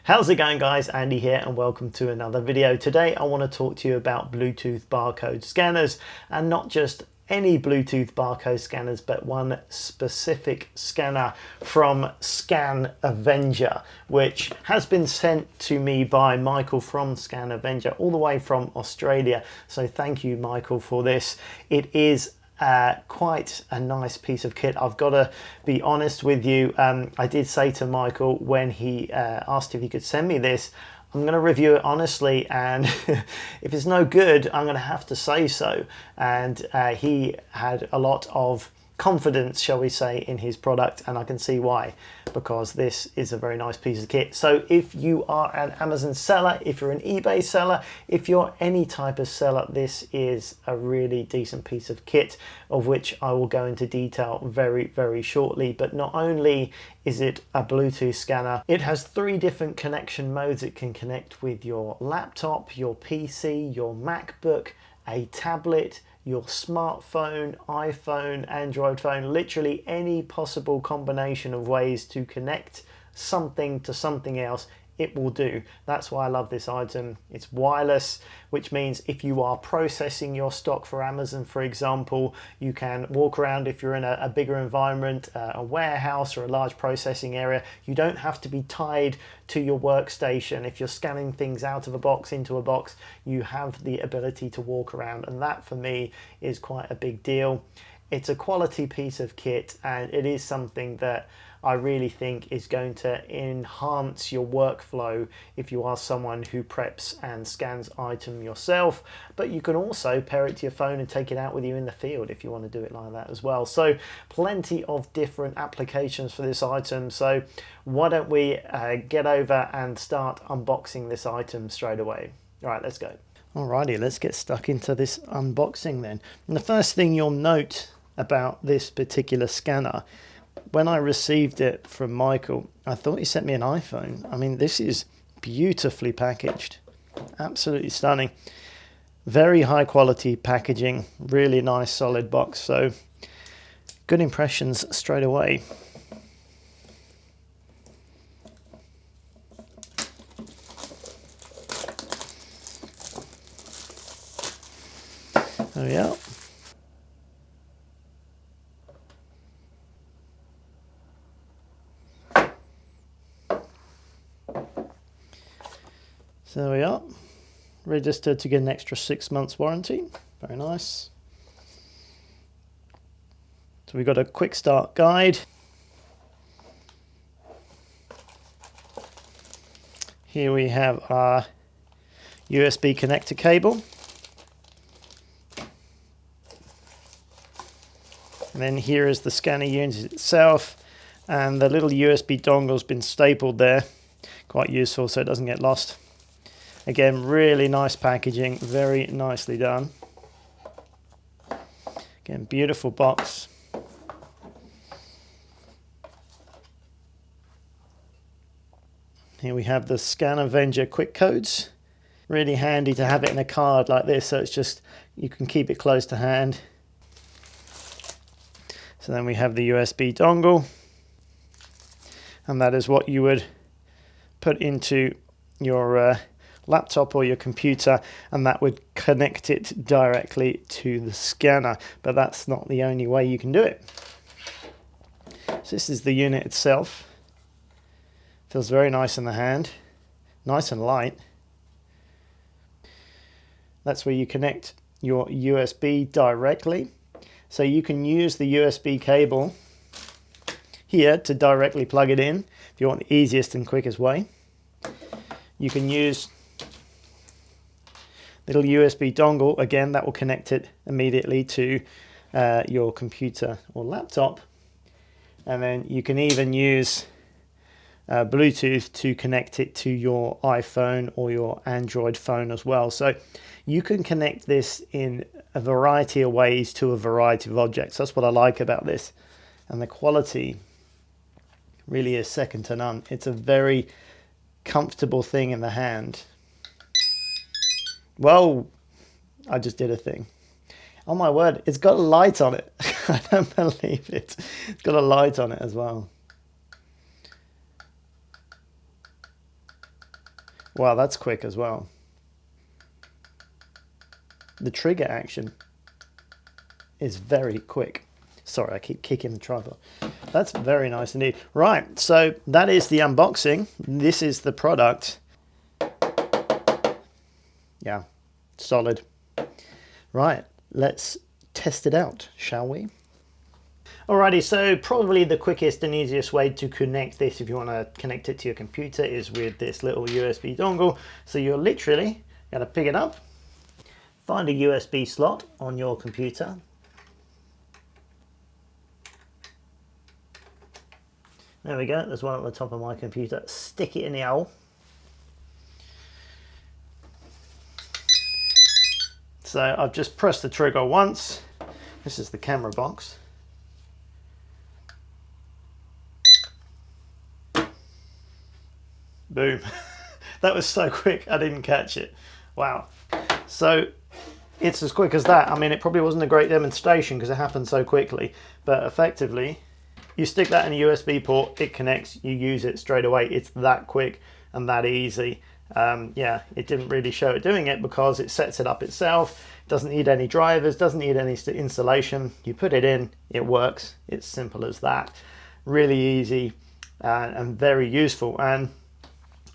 How's it going, guys? Andy here and welcome to another video. Today I want to talk to you about Bluetooth barcode scanners, and not just any Bluetooth barcode scanners, but one specific scanner from ScanAvenger, which has been sent to me by Michael from ScanAvenger all the way from Australia. So thank you, Michael, for this. It is quite a nice piece of kit. I've got to be honest with you. I did say to Michael when he asked if he could send me this, I'm going to review it honestly, and if it's no good, I'm going to have to say so. And he had a lot of confidence, shall we say, in his product, and I can see why, because this is a very nice piece of kit. So if you are an Amazon seller, if you're an eBay seller, if you're any type of seller, this is a really decent piece of kit, of which I will go into detail very shortly. But not only is it a Bluetooth scanner, it has 3 different connection modes. It can connect with your laptop, your PC, your MacBook, a tablet, your smartphone, iPhone, Android phone, literally any possible combination of ways to connect something to something else, it will do. That's why I love this item. It's wireless, which means if you are processing your stock for Amazon, for example, you can walk around. If you're in a bigger environment, a warehouse or a large processing area, you don't have to be tied to your workstation. If you're scanning things out of a box into a box, you have the ability to walk around, and that for me is quite a big deal. It's a quality piece of kit, and it is something that I really think is going to enhance your workflow if you are someone who preps and scans item yourself. But you can also pair it to your phone and take it out with you in the field if you want to do it like that as well. So plenty of different applications for this item. So why don't we get over and start unboxing this item straight away. All right, let's go. Alrighty, let's get stuck into this unboxing then. And the first thing you'll note about this particular scanner, when I received it from Michael, I thought he sent me an iPhone. I mean, this is beautifully packaged. Absolutely stunning. Very high quality packaging. Really nice solid box. So good impressions straight away. Oh yeah. So there we are, registered to get an extra 6 months warranty. Very nice. So we've got a quick start guide. Here we have our USB connector cable. And then here is the scanner unit itself, and the little USB dongle's been stapled there. Quite useful so it doesn't get lost. Again, really nice packaging, very nicely done. Again, beautiful box. Here we have the ScanAvenger quick codes. Really handy to have it in a card like this, so it's just, you can keep it close to hand. So then we have the USB dongle, and that is what you would put into your laptop or your computer, and that would connect it directly to the scanner. But that's not the only way you can do it. So this is the unit itself. Feels very nice in the hand, nice and light. That's where you connect your USB directly. So you can use the USB cable here to directly plug it in if you want the easiest and quickest way. You can use little USB dongle, again, that will connect it immediately to your computer or laptop. And then you can even use Bluetooth to connect it to your iPhone or your Android phone as well. So you can connect this in a variety of ways to a variety of objects. That's what I like about this. And the quality really is second to none. It's a very comfortable thing in the hand. Whoa, I just did a thing. Oh my word, it's got a light on it. I don't believe it. It's got a light on it as well. Wow, that's quick as well. The trigger action is very quick. Sorry, I keep kicking the tripod. That's very nice indeed. Right, so that is the unboxing. This is the product. Yeah, solid. Right, let's test it out, shall we? Alrighty, so probably the quickest and easiest way to connect this, if you want to connect it to your computer, is with this little USB dongle. So you're literally going to pick it up, find a USB slot on your computer. There we go, there's one at the top of my computer. Stick it in the hole. So I've just pressed the trigger once. This is the camera box. Boom. That was so quick, I didn't catch it. Wow. So it's as quick as that. I mean, it probably wasn't a great demonstration because it happened so quickly, but effectively, you stick that in a USB port, it connects, you use it straight away. It's that quick and that easy. Yeah, it didn't really show it doing it because it sets it up itself. Doesn't need any drivers, doesn't need any installation. You put it in, it works. It's simple as that. Really easy and very useful. And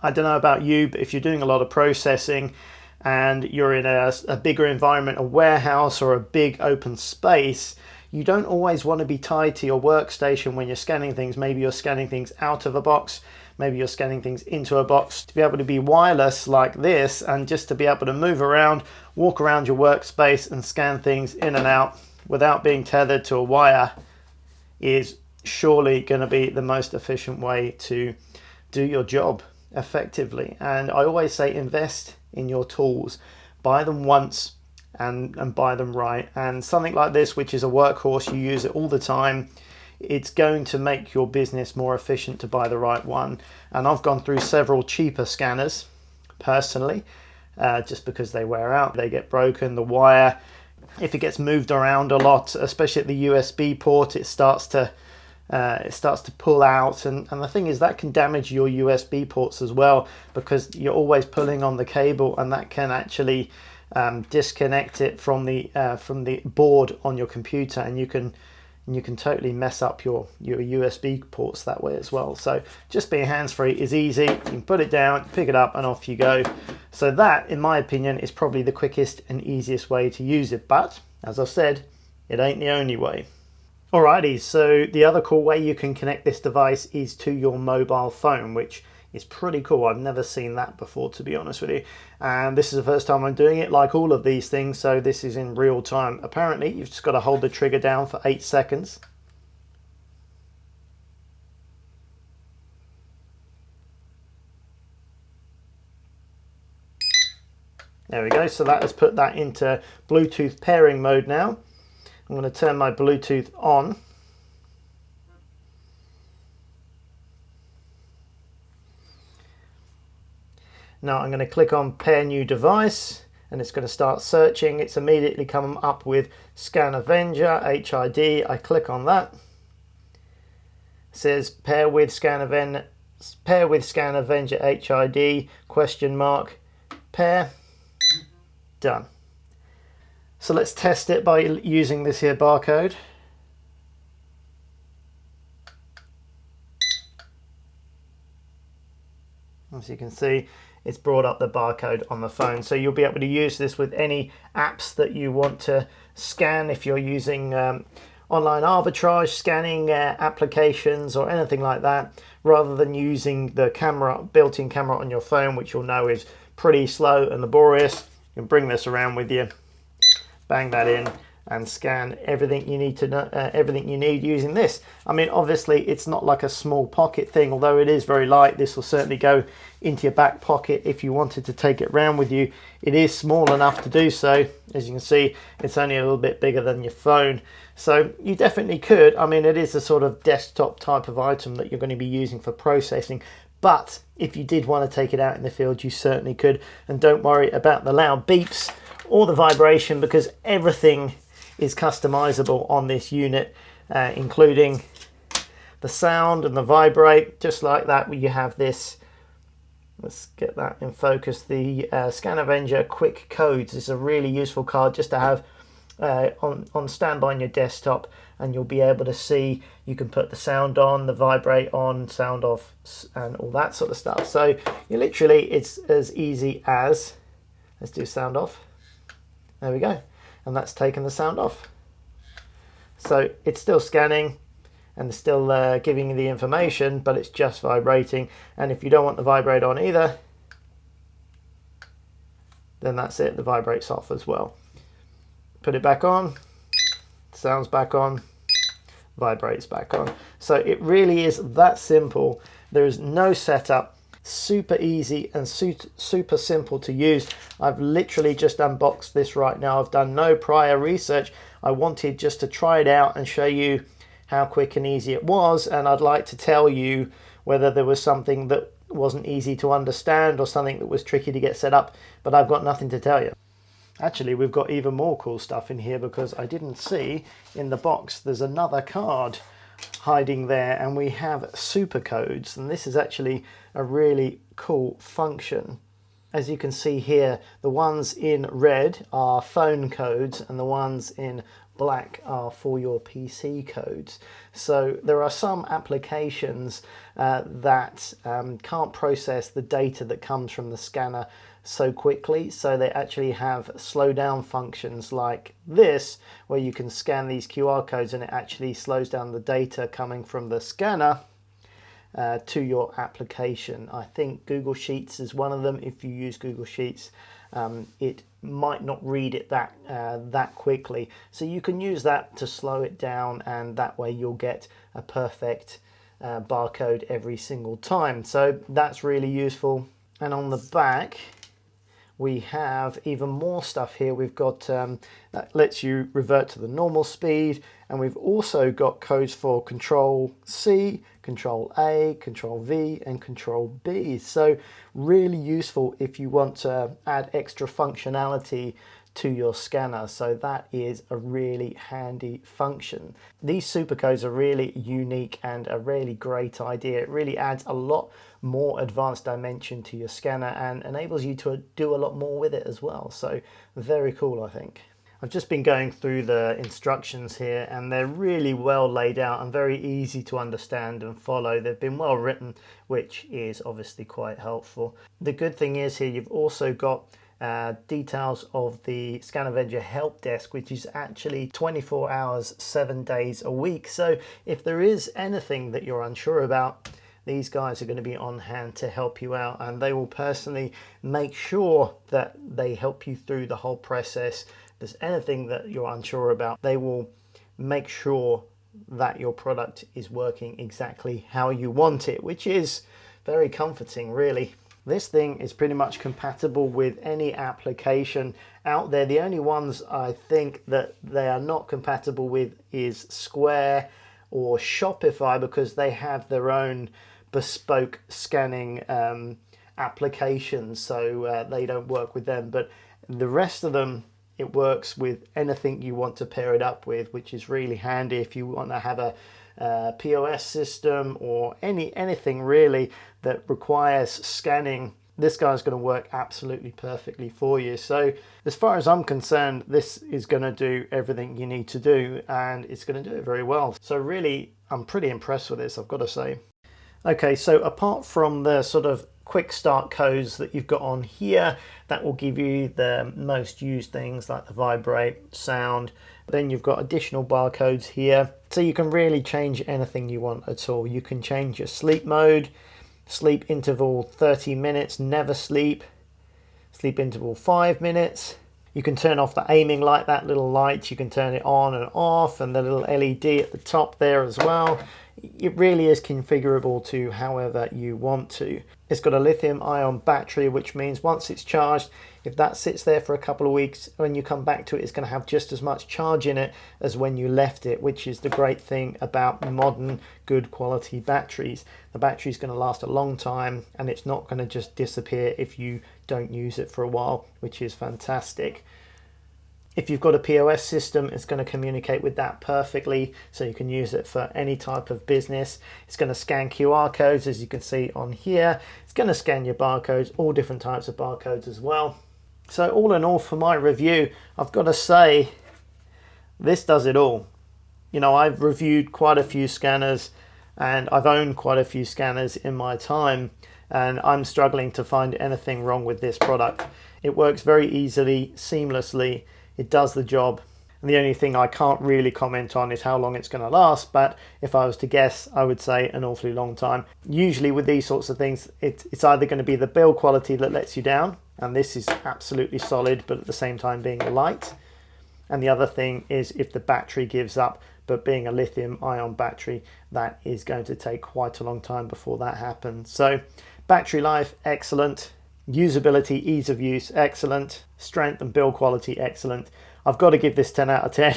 I don't know about you, but if you're doing a lot of processing and you're in a bigger environment, a warehouse or a big open space, you don't always want to be tied to your workstation when you're scanning things. Maybe you're scanning things out of a box, maybe you're scanning things into a box. To be able to be wireless like this and just to be able to move around, walk around your workspace and scan things in and out without being tethered to a wire is surely going to be the most efficient way to do your job effectively. And I always say invest in your tools. Buy them once and buy them right. And something like this, which is a workhorse, you use it all the time, it's going to make your business more efficient to buy the right one. And I've gone through several cheaper scanners personally, just because they wear out, they get broken, the wire, if it gets moved around a lot, especially at the USB port, it starts to pull out, and the thing is that can damage your USB ports as well, because you're always pulling on the cable, and that can actually disconnect it from the board on your computer, and you can totally mess up your USB ports that way as well. So just being hands-free is easy. You can put it down, pick it up, and off you go. So that, in my opinion, is probably the quickest and easiest way to use it. But as I've said, it ain't the only way. Alrighty, so the other cool way you can connect this device is to your mobile phone, which is pretty cool. I've never seen that before, to be honest with you. And this is the first time I'm doing it, like all of these things, so this is in real time. Apparently, you've just got to hold the trigger down for 8 seconds. There we go, so that has put that into Bluetooth pairing mode now. I'm going to turn my Bluetooth on. Now I'm going to click on pair new device, and it's going to start searching. It's immediately come up with ScanAvenger HID. I click on that. It says pair with ScanAvenger HID question mark pair. Done. So let's test it by using this here barcode. As you can see, it's brought up the barcode on the phone. So you'll be able to use this with any apps that you want to scan. If you're using online arbitrage, scanning applications or anything like that, rather than using the camera, built-in camera on your phone, which you'll know is pretty slow and laborious, you can bring this around with you. Bang that in and scan everything you need to know, everything you need using this. I mean, obviously it's not like a small pocket thing, although it is very light. This will certainly go into your back pocket if you wanted to take it around with you. It is small enough to do so. As you can see, it's only a little bit bigger than your phone. So you definitely could. I mean, it is a sort of desktop type of item that you're going to be using for processing. But if you did want to take it out in the field, you certainly could. And don't worry about the loud beeps or the vibration, because everything is customizable on this unit, including the sound and the vibrate. Just like that, where you have this Let's get that in focus. The ScanAvenger Quick Codes is a really useful card just to have on standby on your desktop, and you'll be able to see, you can put the sound on, the vibrate on, sound off, and all that sort of stuff. So you literally, it's as easy as, let's do sound off. There we go. And that's taken the sound off. So it's still scanning and still giving you the information, but it's just vibrating. And if you don't want the vibrate on either, then that's it, the vibrate's off as well. Put it back on, sounds back on, vibrates back on. So it really is that simple. There is no setup, super easy and super simple to use. I've literally just unboxed this right now. I've done no prior research. I wanted just to try it out and show you how quick and easy it was, and I'd like to tell you whether there was something that wasn't easy to understand or something that was tricky to get set up, but I've got nothing to tell you. Actually, we've got even more cool stuff in here, because I didn't see in the box there's another card hiding there, and we have super codes, and this is actually a really cool function. As you can see here, the ones in red are phone codes and the ones in black are for your PC codes. So there are some applications that can't process the data that comes from the scanner so quickly, so they actually have slow down functions like this, where you can scan these QR codes and it actually slows down the data coming from the scanner to your application. I think Google Sheets is one of them. If you use Google Sheets, it might not read it that quickly, so you can use that to slow it down, and that way you'll get a perfect barcode every single time. So that's really useful. And on the back we have even more stuff here. We've got that lets you revert to the normal speed, and we've also got codes for Control C, Control A, Control V, and Control B. So really useful if you want to add extra functionality to your scanner. So that is a really handy function. These supercodes are really unique and a really great idea. It really adds a lot more advanced dimension to your scanner and enables you to do a lot more with it as well. So very cool, I think. I've just been going through the instructions here, and they're really well laid out and very easy to understand and follow. They've been well written, which is obviously quite helpful. The good thing is here you've also got details of the ScanAvenger help desk, which is actually 24 hours, 7 days a week. So if there is anything that you're unsure about, these guys are going to be on hand to help you out, and they will personally make sure that they help you through the whole process. If there's anything that you're unsure about, they will make sure that your product is working exactly how you want it, which is very comforting, really. This thing is pretty much compatible with any application out there. The only ones I think that they are not compatible with is Square or Shopify, because they have their own bespoke scanning applications, so they don't work with them. But the rest of them, it works with anything you want to pair it up with, which is really handy if you want to have a POS system or anything really that requires scanning. This guy's going to work absolutely perfectly for you. So as far as I'm concerned, this is going to do everything you need to do, and it's going to do it very well. So really, I'm pretty impressed with this, I've got to say. Okay, so apart from the sort of quick start codes that you've got on here, that will give you the most used things like the vibrate, sound. Then you've got additional barcodes here, so you can really change anything you want at all. You can change your sleep mode, sleep interval 30 minutes, never sleep, sleep interval 5 minutes. You can turn off the aiming light, that little light, you can turn it on and off, and the little LED at the top there as well. It really is configurable to however you want to. It's got a lithium ion battery, which means once it's charged, if that sits there for a couple of weeks, when you come back to it, it's going to have just as much charge in it as when you left it, which is the great thing about modern good quality batteries. The battery is going to last a long time, and it's not going to just disappear if you don't use it for a while, which is fantastic. If you've got a POS system, it's going to communicate with that perfectly, so you can use it for any type of business. It's going to scan QR codes, as you can see on here. It's going to scan your barcodes, all different types of barcodes as well. So all in all, for my review, I've got to say, this does it all. You know, I've reviewed quite a few scanners and I've owned quite a few scanners in my time, and I'm struggling to find anything wrong with this product. It works very easily, seamlessly. It does the job, and the only thing I can't really comment on is how long it's going to last, but if I was to guess, I would say an awfully long time. Usually with these sorts of things, it's either going to be the build quality that lets you down, and this is absolutely solid, but at the same time being light. And the other thing is if the battery gives up, but being a lithium ion battery, that is going to take quite a long time before that happens. So battery life, excellent. Usability, ease of use, excellent. Strength and build quality, excellent. I've got to give this 10 out of 10.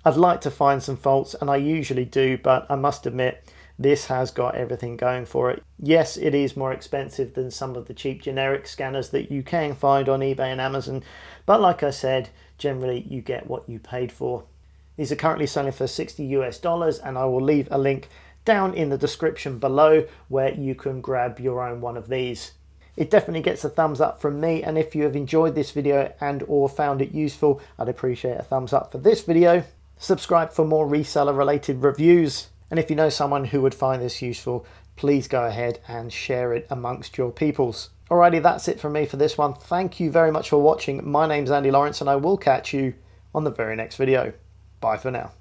I'd like to find some faults, and I usually do, but I must admit, this has got everything going for it. Yes, it is more expensive than some of the cheap generic scanners that you can find on eBay and Amazon, but like I said, generally you get what you paid for. These are currently selling for $60 US, and I will leave a link down in the description below where you can grab your own one of these. It definitely gets a thumbs up from me, and if you have enjoyed this video and or found it useful, I'd appreciate a thumbs up for this video. Subscribe for more reseller related reviews, and if you know someone who would find this useful, please go ahead and share it amongst your peoples. Alrighty, that's it from me for this one. Thank you very much for watching. My name's Andy Lawrence, and I will catch you on the very next video. Bye for now.